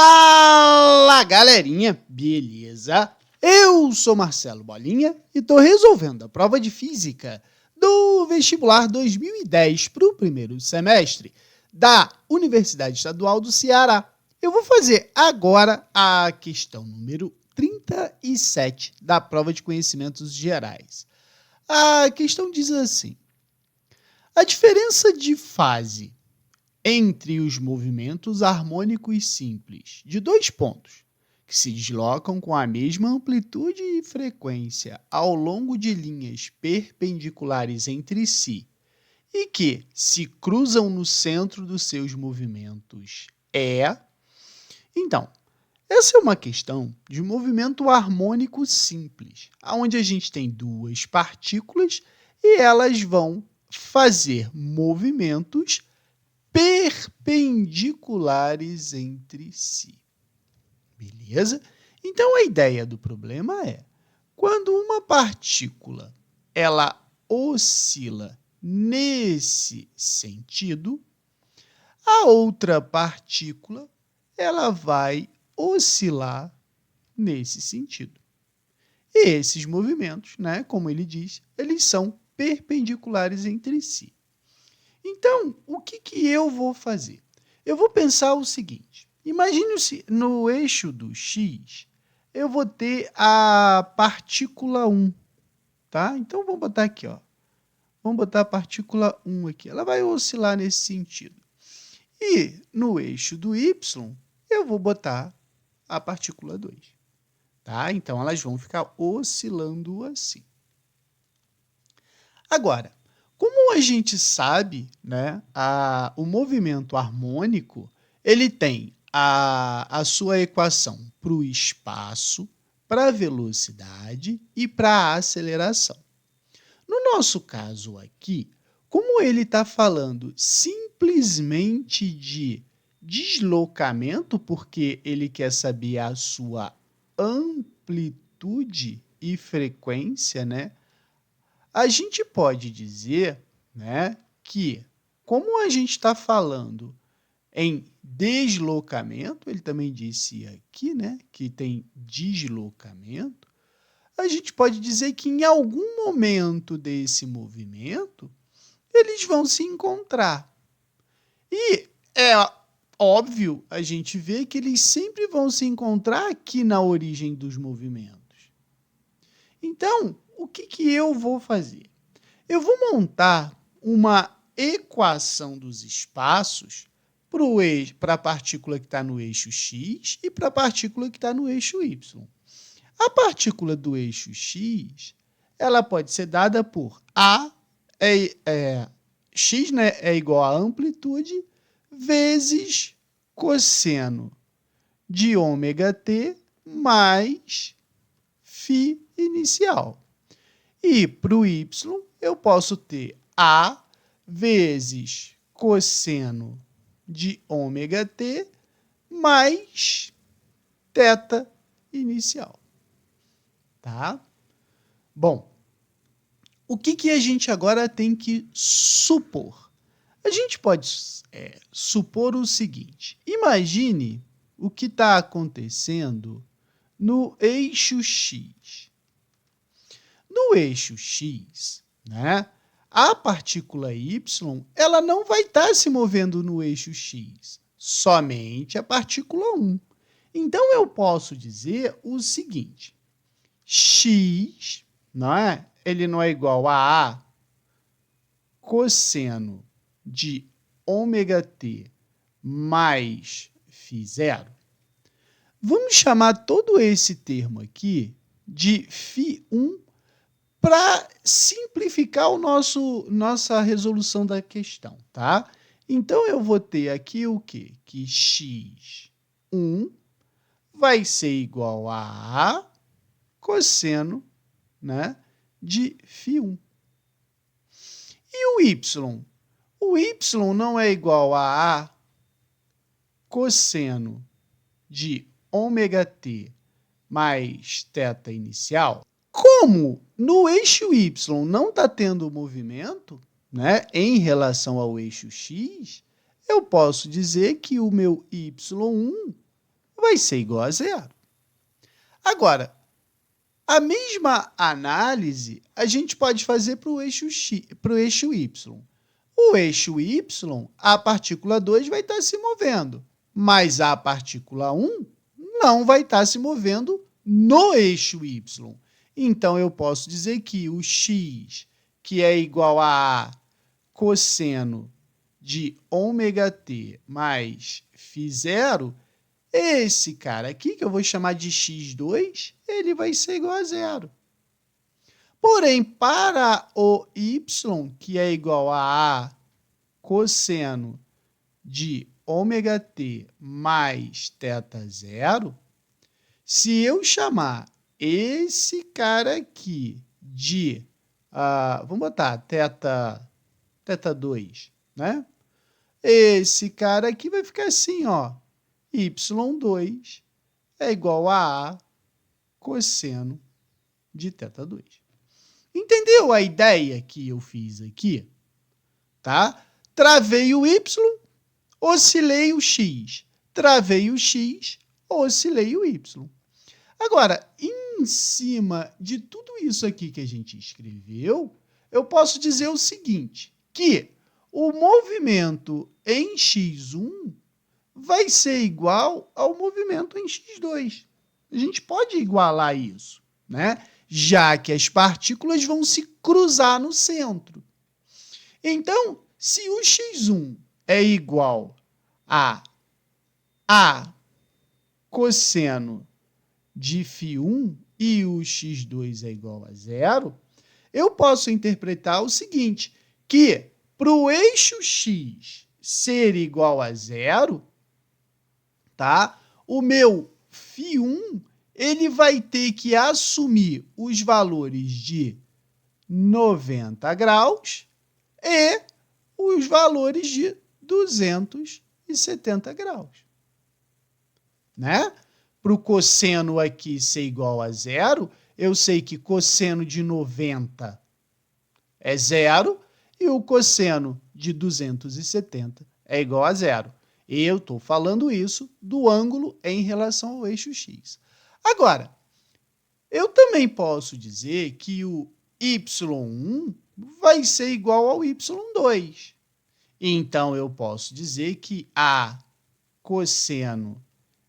Fala, galerinha, beleza? Eu sou Marcelo Bolinha e estou resolvendo a prova de Física do Vestibular 2010 para o primeiro semestre da Universidade Estadual do Ceará. Eu vou fazer agora a questão número 37 da prova de Conhecimentos Gerais. A questão diz assim: a diferença de fase entre os movimentos harmônicos simples de dois pontos que se deslocam com a mesma amplitude e frequência ao longo de linhas perpendiculares entre si e que se cruzam no centro dos seus movimentos Então, essa é uma questão de movimento harmônico simples, onde a gente tem duas partículas e elas vão fazer movimentos perpendiculares entre si. Beleza? Então, a ideia do problema é, quando uma partícula ela oscila nesse sentido, a outra partícula ela vai oscilar nesse sentido. E esses movimentos, como ele diz, eles são perpendiculares entre si. Então, o que eu vou fazer? Eu vou pensar o seguinte: imagine-se no eixo do x, eu vou ter a partícula 1, tá? Então, vamos botar aqui, ó. Vamos botar a partícula 1 aqui. Ela vai oscilar nesse sentido. E no eixo do y, eu vou botar a partícula 2, tá? Então, elas vão ficar oscilando assim. Agora, como a gente sabe, o movimento harmônico ele tem a sua equação para o espaço, para a velocidade e para a aceleração. No nosso caso aqui, como ele está falando simplesmente de deslocamento, porque ele quer saber a sua amplitude e frequência, a gente pode dizer, que, como a gente está falando em deslocamento, ele também disse aqui, que tem deslocamento, a gente pode dizer que em algum momento desse movimento, eles vão se encontrar. E é óbvio a gente vê que eles sempre vão se encontrar aqui na origem dos movimentos. Então, o que eu vou fazer? Eu vou montar uma equação dos espaços para a partícula que está no eixo x e para a partícula que está no eixo y. A partícula do eixo x, ela pode ser dada por x é igual a amplitude vezes cosseno de ômega-t mais φ inicial. E para o y, eu posso ter A vezes cosseno de ômega-t mais θ inicial. Tá? Bom, o que a gente agora tem que supor? A gente pode supor o seguinte: imagine o que está acontecendo no eixo x. No eixo x, a partícula y ela não vai estar se movendo no eixo x, somente a partícula 1. Então, eu posso dizer o seguinte: x ele não é igual a A cosseno de ômega-t mais φ0. Vamos chamar todo esse termo aqui de φ1 para simplificar nossa resolução da questão, tá? Então, eu vou ter aqui o quê? Que x1 vai ser igual a cosseno de φ1. E o y? O y não é igual a cosseno de ômega-t mais θ inicial? Como no eixo y não está tendo movimento, em relação ao eixo x, eu posso dizer que o meu y1 vai ser igual a zero. Agora, a mesma análise a gente pode fazer para o eixo y. O eixo y, a partícula 2 vai estar se movendo, mas a partícula 1 não vai estar se movendo no eixo y. Então, eu posso dizer que o x, que é igual a cosseno de ômega-t mais φ0, esse cara aqui, que eu vou chamar de x2, ele vai ser igual a zero. Porém, para o y, que é igual a cosseno de ômega-t mais θ0, se eu chamar esse cara aqui de, vamos botar θ2, né? Esse cara aqui vai ficar assim, ó, y2 é igual a cosseno de θ2. Entendeu a ideia que eu fiz aqui? Tá? Travei o y, oscilei o x. Travei o x, oscilei o y. Agora, em cima de tudo isso aqui que a gente escreveu, eu posso dizer o seguinte, que o movimento em x1 vai ser igual ao movimento em x2. A gente pode igualar isso, né? Já que as partículas vão se cruzar no centro. Então, se o x1 é igual a cosseno de φ1 e o x2 é igual a zero, eu posso interpretar o seguinte, que para o eixo x ser igual a zero, tá? O meu φ1 ele vai ter que assumir os valores de 90 graus e os valores de 270 graus. Né? Para o cosseno aqui ser igual a zero, eu sei que cosseno de 90 é zero e o cosseno de 270 é igual a zero. Eu estou falando isso do ângulo em relação ao eixo x. Agora, eu também posso dizer que o y1 vai ser igual ao y2. Então, eu posso dizer que a cosseno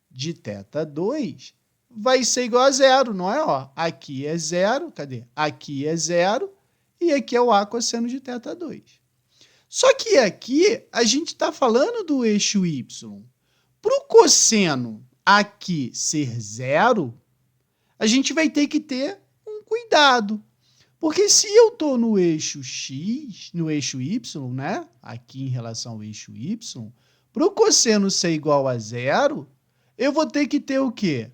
de θ2 vai ser igual a zero, não é? Ó, aqui é zero, cadê? Aqui é zero e aqui é o a cosseno de θ2. Só que aqui a gente está falando do eixo y. Para o cosseno aqui ser zero, a gente vai ter que ter um cuidado. Porque se eu estou no eixo x, no eixo y, né? Aqui em relação ao eixo y, para o cosseno ser igual a zero, eu vou ter que ter o quê?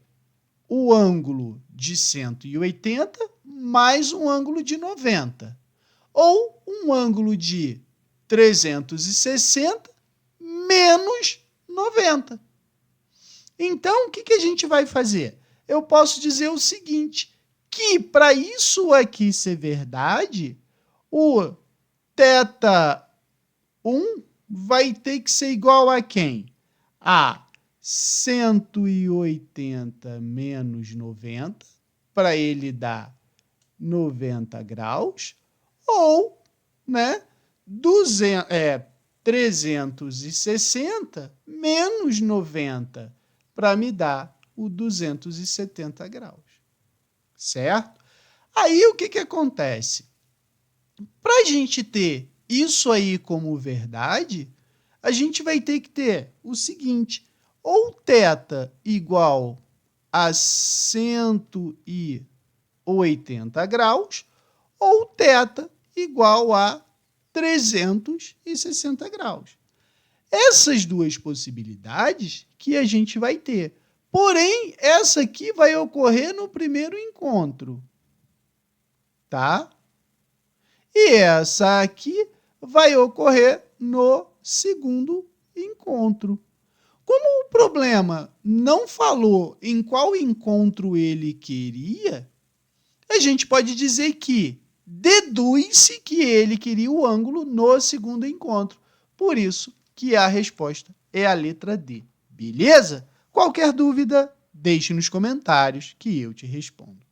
O ângulo de 180 mais um ângulo de 90. Ou um ângulo de 360 menos 90. Então, o que a gente vai fazer? Eu posso dizer o seguinte, que para isso aqui ser verdade, o θ1 vai ter que ser igual a quem? A 180 menos 90, para ele dar 90 graus, ou, né, 360 menos 90, para me dar o 270 graus. Certo? Aí, o que acontece? Para a gente ter isso aí como verdade, a gente vai ter que ter o seguinte, ou θ igual a 180 graus, ou θ igual a 360 graus. Essas duas possibilidades que a gente vai ter. Porém, essa aqui vai ocorrer no primeiro encontro, tá? E essa aqui vai ocorrer no segundo encontro. Como o problema não falou em qual encontro ele queria, a gente pode dizer que deduz-se que ele queria o ângulo no segundo encontro. Por isso que a resposta é a letra D. Beleza? Qualquer dúvida, deixe nos comentários que eu te respondo.